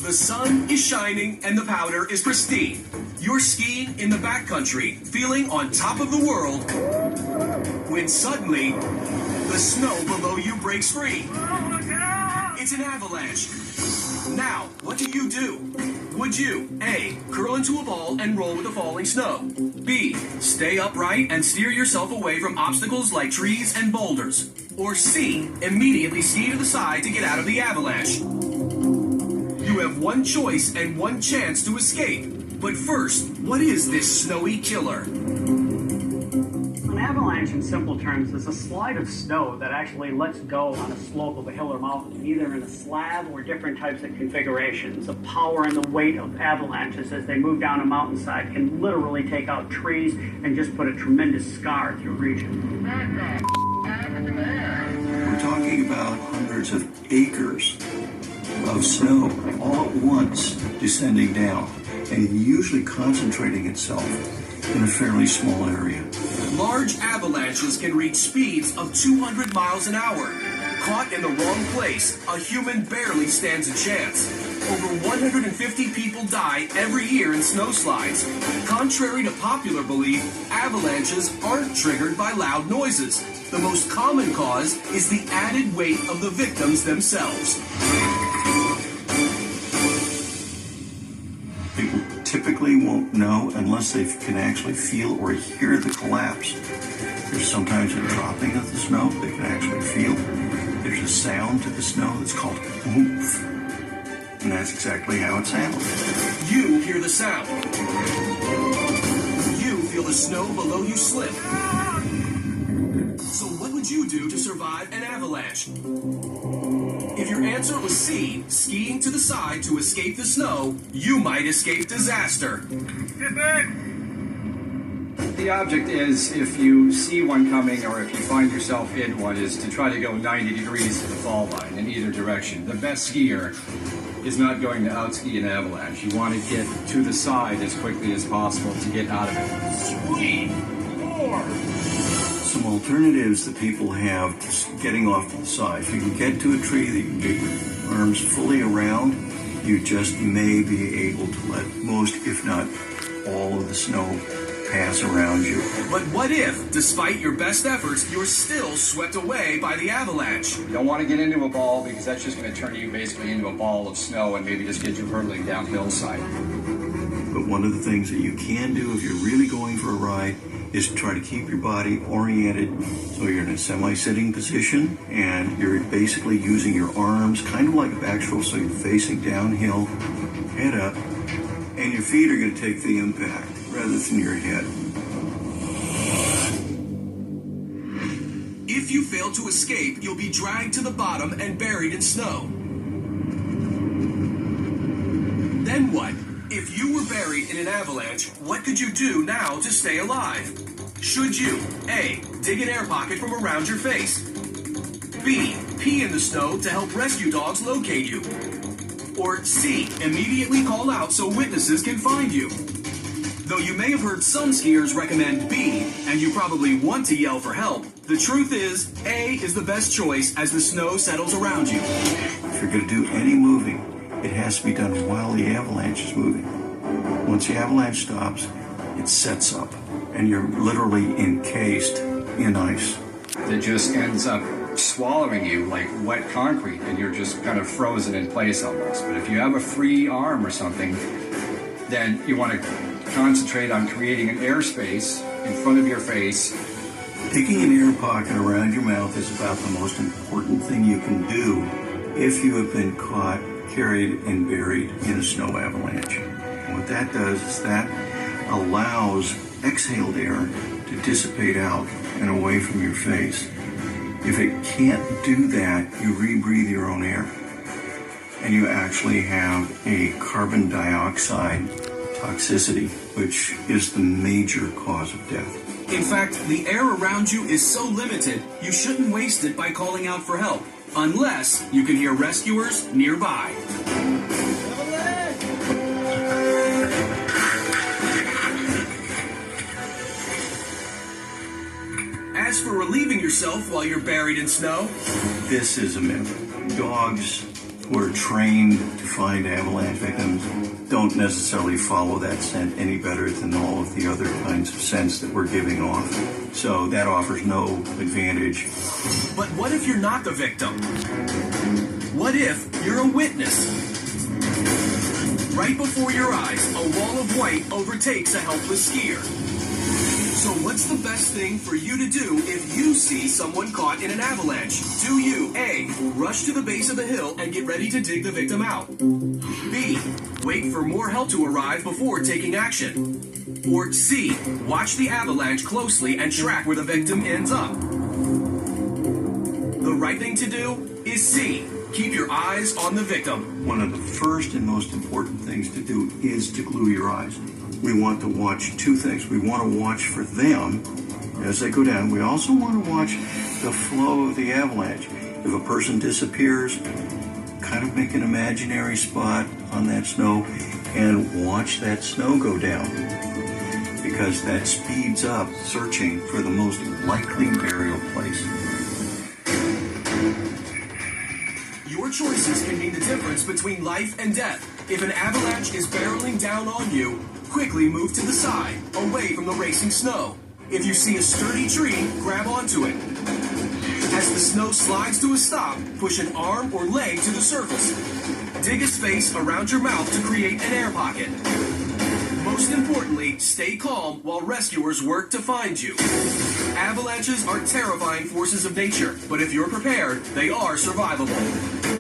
The sun is shining and the powder is pristine. You're skiing in the backcountry, feeling on top of the world, when suddenly, the snow below you breaks free. It's an avalanche. Now, what do? Would you, A, curl into a ball and roll with the falling snow? B, stay upright and steer yourself away from obstacles like trees and boulders? Or C, immediately ski to the side to get out of the avalanche? You have one choice and one chance to escape. But first, what is this snowy killer? An avalanche, in simple terms, is a slide of snow that actually lets go on a slope of a hill or mountain, either in a slab or different types of configurations. The power and the weight of avalanches as they move down a mountainside can literally take out trees and just put a tremendous scar through a region. We're talking about hundreds of acres of snow all at once descending down and usually concentrating itself in a fairly small area. Large avalanches can reach speeds of 200 miles an hour. Caught in the wrong place, a human barely stands a chance. Over 150 people die every year in snowslides. Contrary to popular belief, avalanches aren't triggered by loud noises. The most common cause is the added weight of the victims themselves. People typically won't know unless they can actually feel or hear the collapse. There's sometimes a dropping of the snow they can actually feel. There's a sound to the snow that's called oomph. And that's exactly how it sounds. You hear the sound. You feel the snow below you slip. So what would you do to survive an avalanche? If your answer was C, skiing to the side to escape the snow, you might escape disaster. The object is, if you see one coming or if you find yourself in one, is to try to go 90 degrees to the fall line in either direction. The best skier is not going to outski an avalanche. You want to get to the side as quickly as possible to get out of it. Sweet Lord! Some alternatives that people have to getting off to the side. If you can get to a tree that you can get your arms fully around, you just may be able to let most, if not all, of the snow pass around you. But what if, despite your best efforts, you're still swept away by the avalanche? You don't want to get into a ball because that's just going to turn you basically into a ball of snow and maybe just get you hurtling down hillside. But one of the things that you can do if you're really going for a ride is to try to keep your body oriented so you're in a semi-sitting position and you're basically using your arms kind of like a back stroke, so you're facing downhill, head up, and your feet are going to take the impact rather than your head. If you fail to escape, you'll be dragged to the bottom and buried in snow. Then what? If you were buried in an avalanche, what could you do now to stay alive? Should you, A, dig an air pocket from around your face? B, pee in the snow to help rescue dogs locate you? Or C, immediately call out so witnesses can find you? Though you may have heard some skiers recommend B, and you probably want to yell for help, the truth is, A is the best choice as the snow settles around you. If you're going to do any moving, it has to be done while the avalanche is moving. Once the avalanche stops, it sets up, and you're literally encased in ice. It just ends up swallowing you like wet concrete, and you're just kind of frozen in place almost. But if you have a free arm or something, then you want to concentrate on creating an airspace in front of your face. Digging an air pocket around your mouth is about the most important thing you can do if you have been caught, carried, and buried in a snow avalanche. And what that does is that allows exhaled air to dissipate out and away from your face. If it can't do that, you rebreathe your own air. And you actually have a carbon dioxide toxicity, which is the major cause of death. In fact, the air around you is so limited, you shouldn't waste it by calling out for help, unless you can hear rescuers nearby. As for relieving yourself while you're buried in snow, This is a myth. Dogs who are trained to find avalanche victims don't necessarily follow that scent any better than all of the other kinds of scents that we're giving off. So that offers no advantage. But what if you're not the victim? What if you're a witness? Right before your eyes, a wall of white overtakes a helpless skier. So what's the best thing for you to do if you see someone caught in an avalanche? Do you, A, rush to the base of the hill and get ready to dig the victim out? B, wait for more help to arrive before taking action? Or C, watch the avalanche closely and track where the victim ends up? The right thing to do is C, keep your eyes on the victim. One of the first and most important things to do is to glue your eyes. We want to watch two things. We want to watch for them as they go down. We also want to watch the flow of the avalanche. If a person disappears, kind of make an imaginary spot on that snow and watch that snow go down, because that speeds up searching for the most likely burial place. Your choices can mean the difference between life and death. If an avalanche is barreling down on you, quickly move to the side, away from the racing snow. If you see a sturdy tree, grab onto it. As the snow slides to a stop, push an arm or leg to the surface. Dig a space around your mouth to create an air pocket. Most importantly, stay calm while rescuers work to find you. Avalanches are terrifying forces of nature, but if you're prepared, they are survivable.